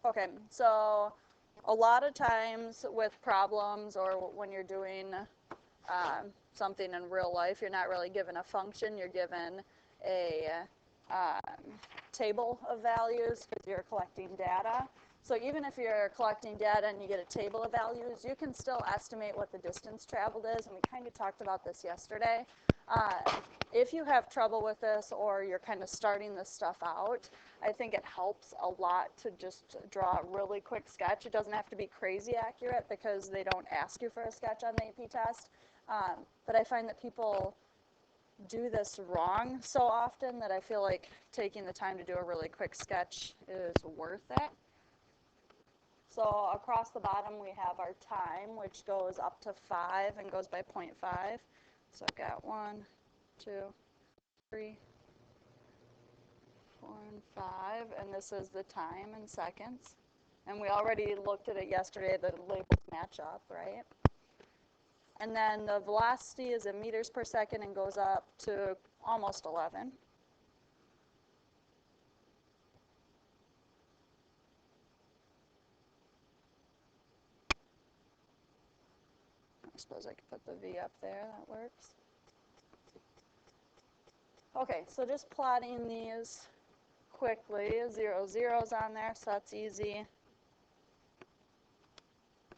Okay, so a lot of times with problems or when you're doing something in real life, you're not really given a function, you're given a table of values because you're collecting data. So even if you're collecting data and you get a table of values, you can still estimate what the distance traveled is, and we kind of talked about this yesterday. If you have trouble with this or you're kind of starting this stuff out, I think it helps a lot to just draw a really quick sketch. It doesn't have to be crazy accurate because they don't ask you for a sketch on the AP test. But I find that people do this wrong so often that I feel like taking the time to do a really quick sketch is worth it. So across the bottom we have our time, which goes up to 5 and goes by 0.5. So I've got 1, 2, 3, 4, and 5, and this is the time in seconds. And we already looked at it yesterday, the labels match up, right? And then the velocity is in meters per second and goes up to almost 11. I suppose I could put the V up there, that works. Okay, so just plotting these quickly, 0, 0's on there, so that's easy.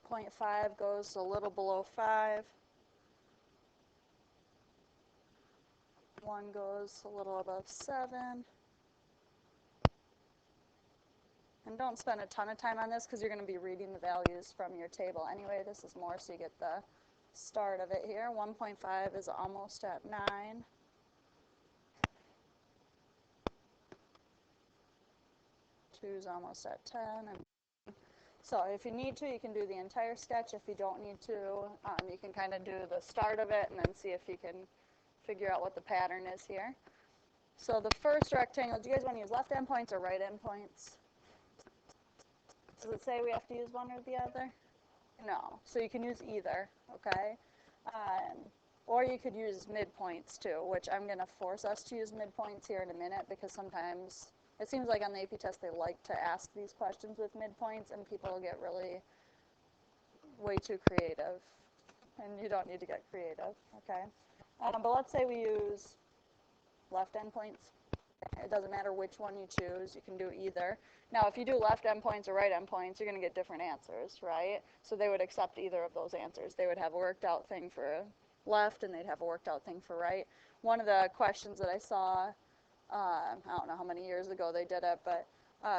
0.5 goes a little below 5. 1 goes a little above 7. And don't spend a ton of time on this because you're going to be reading the values from your table anyway. This is more so you get the start of it here. 1.5 is almost at 9. 2 is almost at 10. And so if you need to, you can do the entire sketch. If you don't need to, you can kind of do the start of it and then see if you can figure out what the pattern is here. So the first rectangle, do you guys want to use left endpoints or right endpoints? Does it say we have to use one or the other? No. So you can use either, okay? Or you could use midpoints too, which I'm going to force us to use midpoints here in a minute because sometimes it seems like on the AP test they like to ask these questions with midpoints and people get really way too creative. And you don't need to get creative, okay? But let's say we use left endpoints. It doesn't matter which one you choose. You can do either. Now, if you do left endpoints or right endpoints, you're going to get different answers, right? So they would accept either of those answers. They would have a worked out thing for left, and they'd have a worked out thing for right. One of the questions that I saw, I don't know how many years ago they did it, but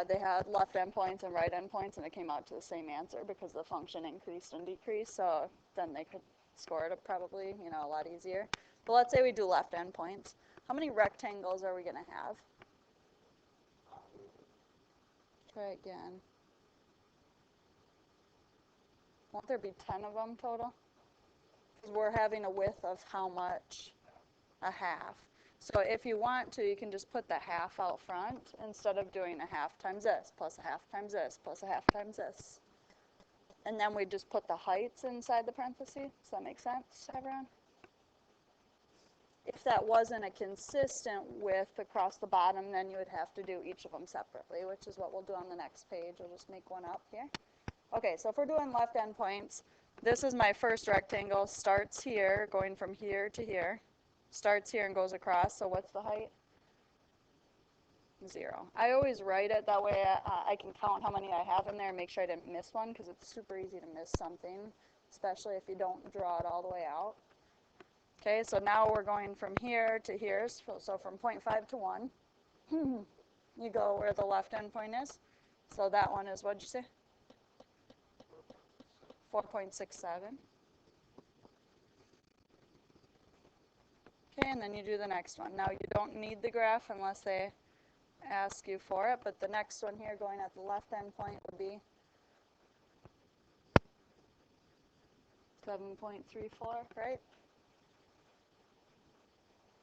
they had left endpoints and right endpoints, and it came out to the same answer because the function increased and decreased. So then they could score it probably, a lot easier. But let's say we do left endpoints. How many rectangles are we going to have? Try again. Won't there be 10 of them total? Because we're having a width of how much? A half. So if you want to, you can just put the half out front instead of doing a half times this, plus a half times this, plus a half times this. And then we just put the heights inside the parentheses. Does that make sense, everyone? If that wasn't a consistent width across the bottom, then you would have to do each of them separately, which is what we'll do on the next page. We'll just make one up here. Okay, so if we're doing left endpoints, this is my first rectangle. Starts here, going from here to here. Starts here and goes across, so what's the height? 0. I always write it, that way I can count how many I have in there and make sure I didn't miss one, because it's super easy to miss something, especially if you don't draw it all the way out. Okay, so now we're going from here to here, so from 0.5 to 1. You go where the left endpoint is. So that one is, what'd you say? 4.67. Okay, and then you do the next one. Now you don't need the graph unless they ask you for it, but the next one here going at the left endpoint would be 7.34, right?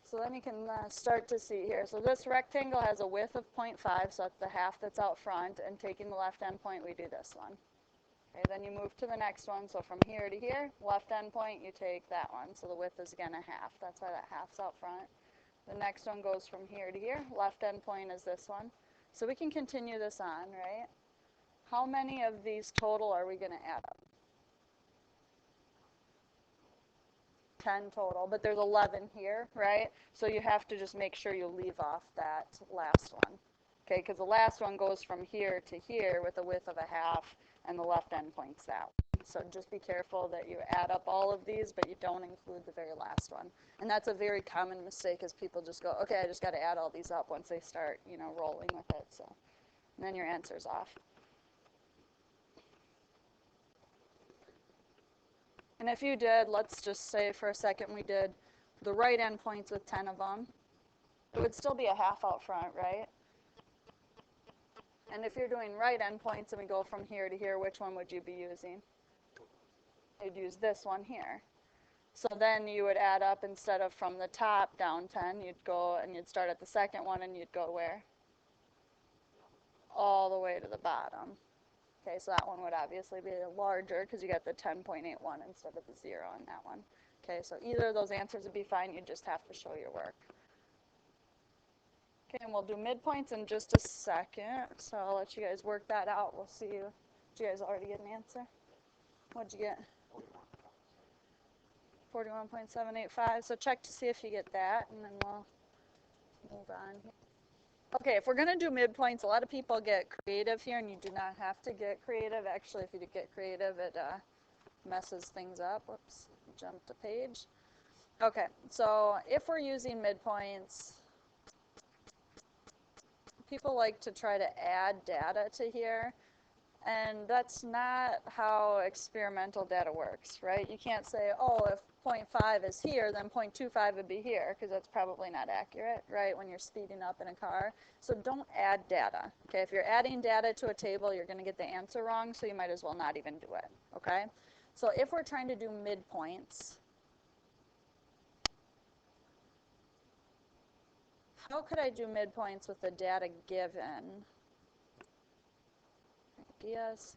So then you can start to see here. So this rectangle has a width of 0.5, so that's the half that's out front, and taking the left endpoint, we do this one. Okay, then you move to the next one. So from here to here, left endpoint, you take that one. So the width is again a half. That's why that half's out front. The next one goes from here to here. Left endpoint is this one. So we can continue this on, right? how many of these total are we going to add up? 10 total, but there's 11 here, right? So you have to just make sure you leave off that last one, okay? Because the last one goes from here to here with a width of a half, and the left end points that way. So just be careful that you add up all of these, but you don't include the very last one. And that's a very common mistake, is people just go, okay, I just got to add all these up once they start, you know, rolling with it. So, and then your answer's off. And if you did, let's just say for a second we did the right endpoints with 10 of them, it would still be a half out front, right? And if you're doing right endpoints and we go from here to here, which one would you be using? You'd use this one here. So then you would add up, instead of from the top down 10, you'd go and you'd start at the second one and you'd go where? All the way to the bottom. Okay, so that one would obviously be larger because you got the 10.81 instead of the 0 on that one. Okay, so either of those answers would be fine, you just have to show your work. Okay, and we'll do midpoints in just a second, so I'll let you guys work that out. We'll see you. Did you guys already get an answer? What'd you get? 41.785, so check to see if you get that, and then we'll move on. Okay, if we're going to do midpoints, a lot of people get creative here, and you do not have to get creative. Actually, if you get creative, it messes things up. Whoops, jumped a page. Okay, so if we're using midpoints, people like to try to add data to here, and that's not how experimental data works, right? You can't say, oh, if 0.5 is here, then 0.25 would be here, because that's probably not accurate, right, when you're speeding up in a car. So don't add data, okay? If you're adding data to a table, you're going to get the answer wrong, so you might as well not even do it, okay? So if we're trying to do midpoints, how could I do midpoints with the data given? Ideas?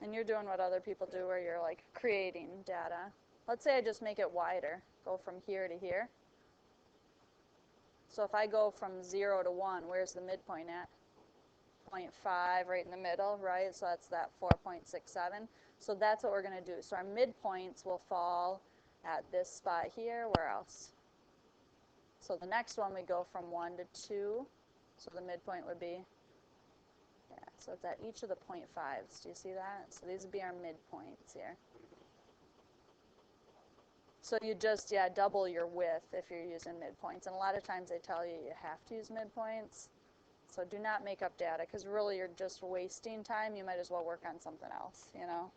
And you're doing what other people do, where you're like creating data. Let's say I just make it wider, go from here to here. So if I go from 0 to 1, where's the midpoint at? 0.5, right in the middle, right? So that's that 4.67. So that's what we're going to do. So our midpoints will fall at this spot here. Where else? So the next one, we go from 1 to 2. So the midpoint would be, yeah, so it's at each of the 0.5s. Do you see that? So these would be our midpoints here. So you just, yeah, double your width if you're using midpoints. And a lot of times they tell you you have to use midpoints. So do not make up data, because really you're just wasting time. You might as well work on something else, you know?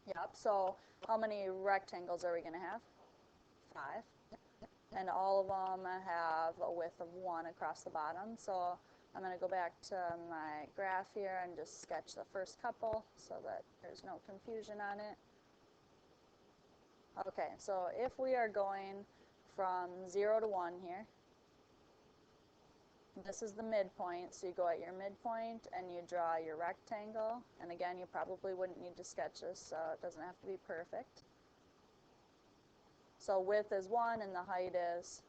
Yep, so how many rectangles are we going to have? 5. And all of them have a width of 1 across the bottom. So I'm going to go back to my graph here and just sketch the first couple so that there's no confusion on it. Okay, so if we are going from 0 to 1 here, this is the midpoint, so you go at your midpoint and you draw your rectangle. And again, you probably wouldn't need to sketch this, so it doesn't have to be perfect. So width is 1 and the height is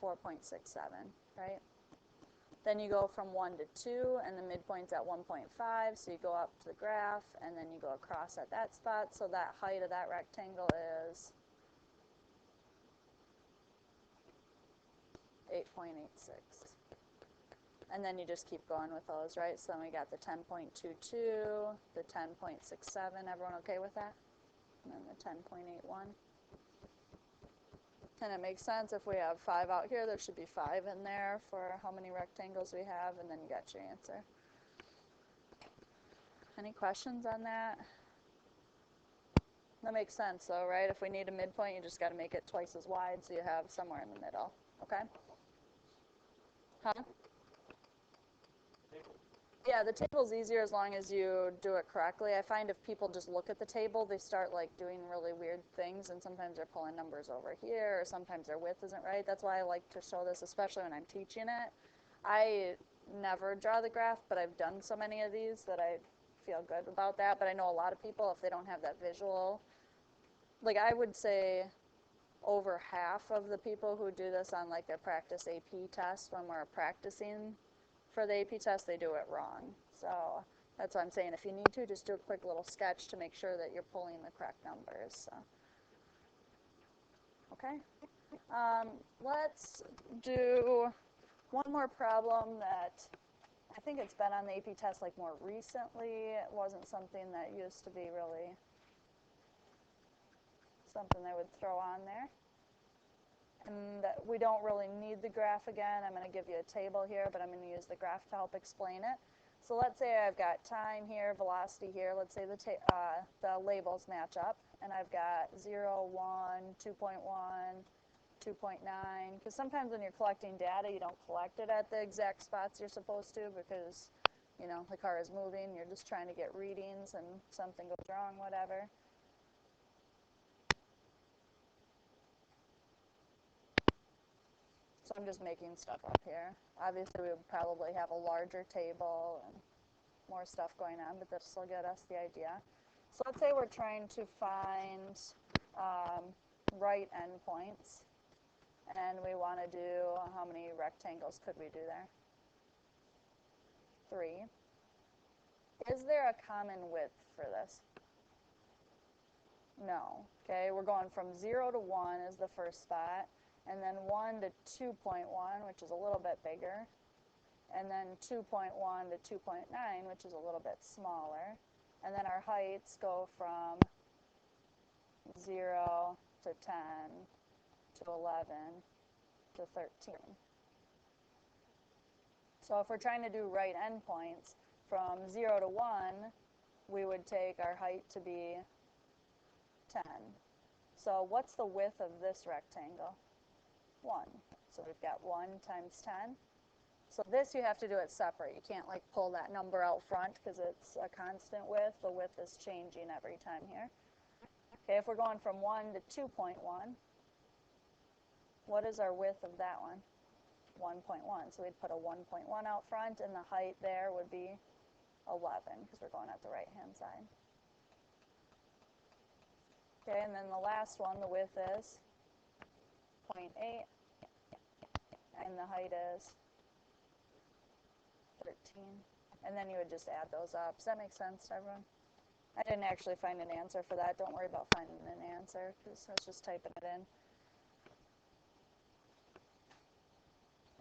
4.67, right? Then you go from 1 to 2, and the midpoint's at 1.5, so you go up to the graph, and then you go across at that spot. So that height of that rectangle is 8.86. And then you just keep going with those, right? So then we got the 10.22, the 10.67. Everyone okay with that? And then the 10.81. And it makes sense. If we have 5 out here, there should be 5 in there for how many rectangles we have, and then you got your answer. Any questions on that? That makes sense, though, right? If we need a midpoint, you just got to make it twice as wide, so you have somewhere in the middle. Okay? Huh? Yeah, the table's easier as long as you do it correctly. I find if people just look at the table, they start like doing really weird things, and sometimes they're pulling numbers over here, or sometimes their width isn't right. That's why I like to show this, especially when I'm teaching it. I never draw the graph, but I've done so many of these that I feel good about that. But I know a lot of people, if they don't have that visual, like I would say over half of the people who do this on like their practice AP test, when we're practicing for the AP test, they do it wrong. So that's what I'm saying. If you need to, just do a quick little sketch to make sure that you're pulling the correct numbers. So. Okay. Let's do one more problem that I think it's been on the AP test like more recently. It wasn't something that used to be really something they would throw on there. And we don't really need the graph again. I'm going to give you a table here, but I'm going to use the graph to help explain it. So let's say I've got time here, velocity here. Let's say the labels match up, and I've got 0, 1, 2.1, 2.9, because sometimes when you're collecting data, you don't collect it at the exact spots you're supposed to because, you know, the car is moving. You're just trying to get readings and something goes wrong, whatever. So I'm just making stuff up here. Obviously, we would probably have a larger table and more stuff going on, but this will get us the idea. So let's say we're trying to find right endpoints, and we want to do, how many rectangles could we do there? 3. Is there a common width for this? No. Okay, we're going from 0 to 1 is the first spot, and then 1 to 2.1, which is a little bit bigger, and then 2.1 to 2.9, which is a little bit smaller. And then our heights go from 0 to 10 to 11 to 13. So if we're trying to do right endpoints, from 0 to 1, we would take our height to be 10. So what's the width of this rectangle? 1. So we've got 1 times 10. So this you have to do it separate. You can't like pull that number out front because it's a constant width. The width is changing every time here. Okay, if we're going from 1 to 2.1, what is our width of that one? 1.1. So we'd put a 1.1 out front, and the height there would be 11 because we're going at the right-hand side. Okay, and then the last one, the width is 0.8, and the height is 13. And then you would just add those up. Does that make sense to everyone? I didn't actually find an answer for that. Don't worry about finding an answer because I was just typing it in.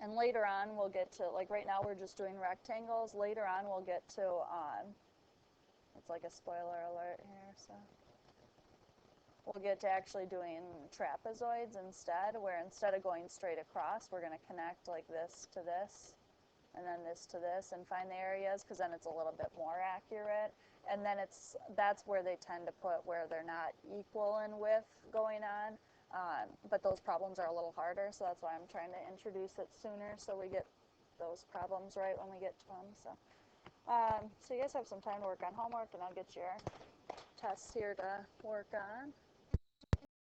And later on, we'll get to, like right now we're just doing rectangles. Later on, we'll get to, it's like a spoiler alert here, so. We'll get to actually doing trapezoids instead, where instead of going straight across, we're going to connect like this to this, and then this to this, and find the areas, because then it's a little bit more accurate. And then that's where they tend to put where they're not equal in width going on. But those problems are a little harder, so that's why I'm trying to introduce it sooner so we get those problems right when we get to them. So you guys have some time to work on homework, and I'll get your tests here to work on.